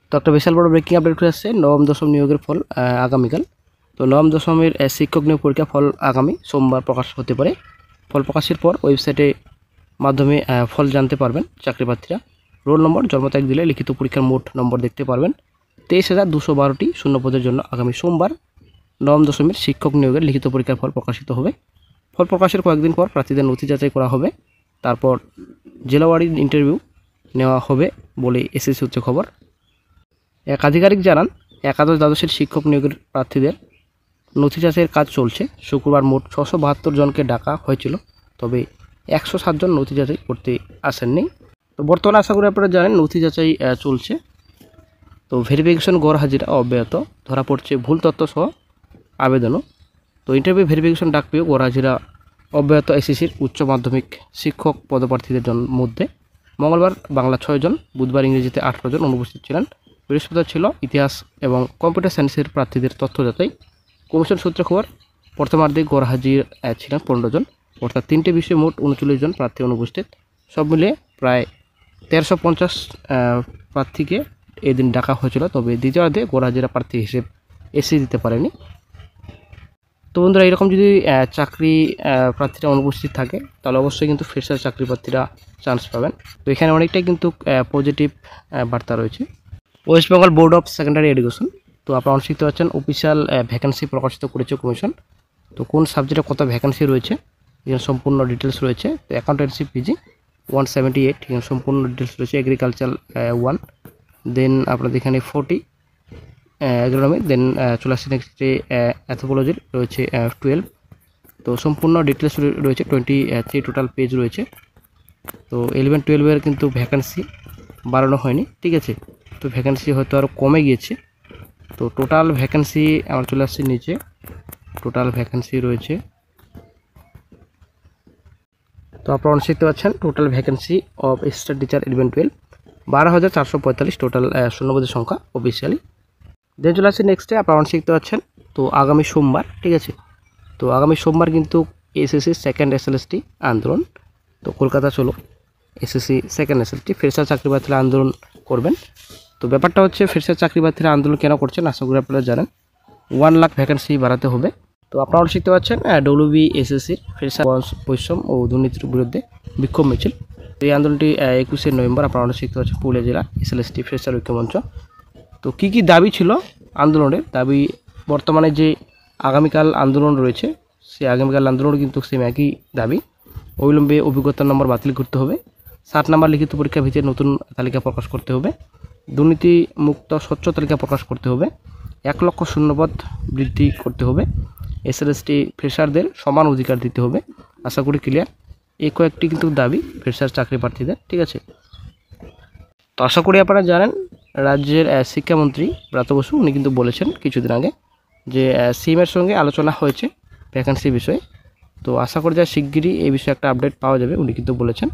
তো একটা বিশাল বড় ব্রেকিং আপডেট হয়ে আসছে, নবম দশম নিয়োগের ফল আগামীকাল। তো নবম দশমের শিক্ষক নিয়োগ পরীক্ষা ফল আগামী সোমবার প্রকাশ হতে পারে। ফল প্রকাশের পর ওয়েবসাইটে মাধ্যমে ফল জানতে পারবেন চাকরি প্রার্থীরা। রোল নম্বর, জন্ম তারিখ দিলে লিখিত পরীক্ষার মোট নম্বর দেখতে পারবেন। 23,212টি শূন্যপদের জন্য আগামী সোমবার নবম দশমের শিক্ষক নিয়োগের লিখিত পরীক্ষার ফল প্রকাশিত হবে। ফল প্রকাশের কয়েকদিন পর প্রার্থীদের নথি যাচাই করা হবে, তারপর জেলাওয়ারি ইন্টারভিউ নেওয়া হবে বলে এসএসসি সূত্রে খবর। এক আধিকারিক জানান, একাদশ দ্বাদশের শিক্ষক নিয়োগের প্রার্থীদের নথি যাচাইয়ের কাজ চলছে। শুক্রবার মোট 672 জনকে ডাকা হয়েছিল, তবে 107 জন নথি যাচাই করতে আসেননি। তো বর্তমানে আশা করি আপনারা জানেন নথি যাচাই চলছে। তো ভেরিফিকেশন গড় হাজিরা অব্যাহত, ধরা পড়ছে ভুল তথ্য সহ আবেদনও। তো ইন্টারভিউ ভেরিফিকেশন ডাক পেয়েও গড় হাজিরা অব্যাহত এসএসসির উচ্চ মাধ্যমিক শিক্ষক পদপ্রার্থীদের মধ্যে। মঙ্গলবার বাংলা 6 জন, বুধবার ইংরেজিতে 18 জন অনুপস্থিত ছিলেন। বৃহস্পতিবার ছিল ইতিহাস এবং কম্পিউটার সায়েন্সের প্রার্থীদের তথ্য যাচাই। কমিশন সূত্রে খবর, প্রথমার্ধে গড় হাজির ছিলেন 15 জন, অর্থাৎ 3টে বিষয়ে মোট 39 জন প্রার্থী অনুপস্থিত। সব মিলিয়ে প্রায় 1350 প্রার্থীকে এদিন ডাকা হয়েছিল, তবে দ্বিতীয়ার্ধে গড় হাজিরা প্রার্থী হিসেব এসে দিতে পারেনি। তো বন্ধুরা, এরকম যদি চাকরি প্রার্থীরা অনুপস্থিত থাকে তাহলে অবশ্যই কিন্তু ফ্রেশার চাকরি প্রার্থীরা চান্স পাবেন। তো এখানে অনেকটাই কিন্তু পজিটিভ বার্তা রয়েছে। West Bengal board of secondary education, তো আপনারা অনুষ্ঠিত আছেন অফিসিয়াল ভ্যাকেন্সি প্রকাশিত করেছে কমিশন। তো কোন সাবজেক্টে কত ভ্যাকেন্সি রয়েছে এখানে সম্পূর্ণ ডিটেলস রয়েছে। তো অ্যাকাউন্টেন্সি পিজি 178, এখানে সম্পূর্ণ ডিটেলস রয়েছে। এগ্রিকালচার 1, দেন আপনাদের এখানে 40 এগ্রোনমি, দেন চলে আসছে নেক্সটে অ্যাথ্রোপোলজির রয়েছে 12। তো সম্পূর্ণ ডিটেলস রয়েছে, 23 টোটাল পেজ রয়েছে। তো 11-12 কিন্তু ভ্যাকেন্সি বাড়ানো হয়নি, ঠিক আছে। তো ভ্যাকেন্সি হয়তো আরও কমে গিয়েছে। তো টোটাল ভ্যাকেন্সি আমার চলে আসছে নিচে, টোটাল ভ্যাকেন্সি রয়েছে। তো আপনারা অনুষ্ঠিত পাচ্ছেন total vacancy of assistant teacher 11-12 12,445 total শূন্যপদের সংখ্যা অফিসিয়ালি। দেন চলে আসছে নেক্সটে আপনারা অনুষ্ঠিত পাচ্ছেন তো আগামী সোমবার, ঠিক আছে। তো আগামী সোমবার কিন্তু এসএসসি সেকেন্ড এসএলএসটি আন্দোলন। তো কলকাতা চলো এসএসসি সেকেন্ড এসএলএসটি ফ্রেশার চাকরি প্রার্থীরা আন্দোলন করবেন। তো ব্যাপারটা হচ্ছে, ফ্রেশার চাকরি প্রার্থীরা আন্দোলন কেন করছেন আশা করি আপনারা জানেন। 1 লাখ ভ্যাকেন্সি বাড়াতে হবে। তো আপনারা শিখতে পাচ্ছেন WBSSCর ফ্রেশার বৈষম্য ও দুর্নীতির বিরুদ্ধে বিক্ষোভ মিছিল। এই আন্দোলনটি 21শে নভেম্বর আপনারা শিখতে পাচ্ছেন পুরুলিয়া জেলা এসএলএসটি ফ্রেশার ঐক্যমঞ্চ। তো কী কী দাবি ছিল আন্দোলনের? দাবি বর্তমানে যে আগামীকাল আন্দোলন রয়েছে, সেই আগামীকাল আন্দোলন কিন্তু সেম একই দাবি। অবিলম্বে অভিজ্ঞতার নম্বর বাতিল করতে হবে। 60 নম্বর লিখিত পরীক্ষার ভিত্তিতে নতুন তালিকা প্রকাশ করতে হবে। দুর্নীতি মুক্ত স্বচ্ছ তালিকা প্রকাশ করতে হবে। 1 লক্ষ শূন্যপদ বৃদ্ধি করতে হবে। এসএলএসটি ফ্রেশারদের সমান অধিকার দিতে হবে। আশা করি ক্লিয়ার। এই কয়েকটি কিন্তু দাবি ফ্রেশার চাকরি প্রার্থীদের, ঠিক আছে। তো আশা করি আপনারা জানেন রাজ্যের শিক্ষামন্ত্রী ব্রাত্য বসু উনি কিন্তু বলেছেন কিছুদিন আগে যে সিএমের সঙ্গে আলোচনা হয়েছে ভ্যাকেন্সি বিষয়ে। তো আশা করি যা শিগগিরই এই বিষয়ে একটা আপডেট পাওয়া যাবে, উনি কিন্তু বলেছেন।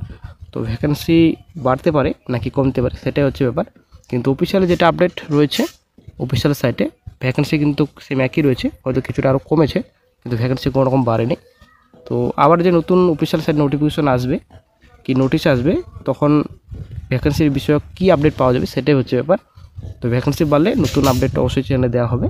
তো ভ্যাকেন্সি বাড়তে পারে নাকি কমতে পারে সেটাই হচ্ছে ব্যাপার, কিন্তু অফিসিয়ালি যেটা আপডেট রয়েছে অফিসিয়াল সাইটে ভ্যাকেন্সি কিন্তু সেম একই রয়েছে, হয়তো কিছুটা আরও কমেছে, কিন্তু ভ্যাকেন্সি কোনো রকম বাড়েনি। তো আবার যে নতুন অফিসিয়াল সাইট নোটিফিকেশন আসবে কি নোটিশ আসবে, তখন ভ্যাকেন্সির বিষয়ে কী আপডেট পাওয়া যাবে সেটাই হচ্ছে ব্যাপার। তো ভ্যাকেন্সি বাড়লে নতুন আপডেট অবশ্যই চ্যানেলে দেওয়া হবে।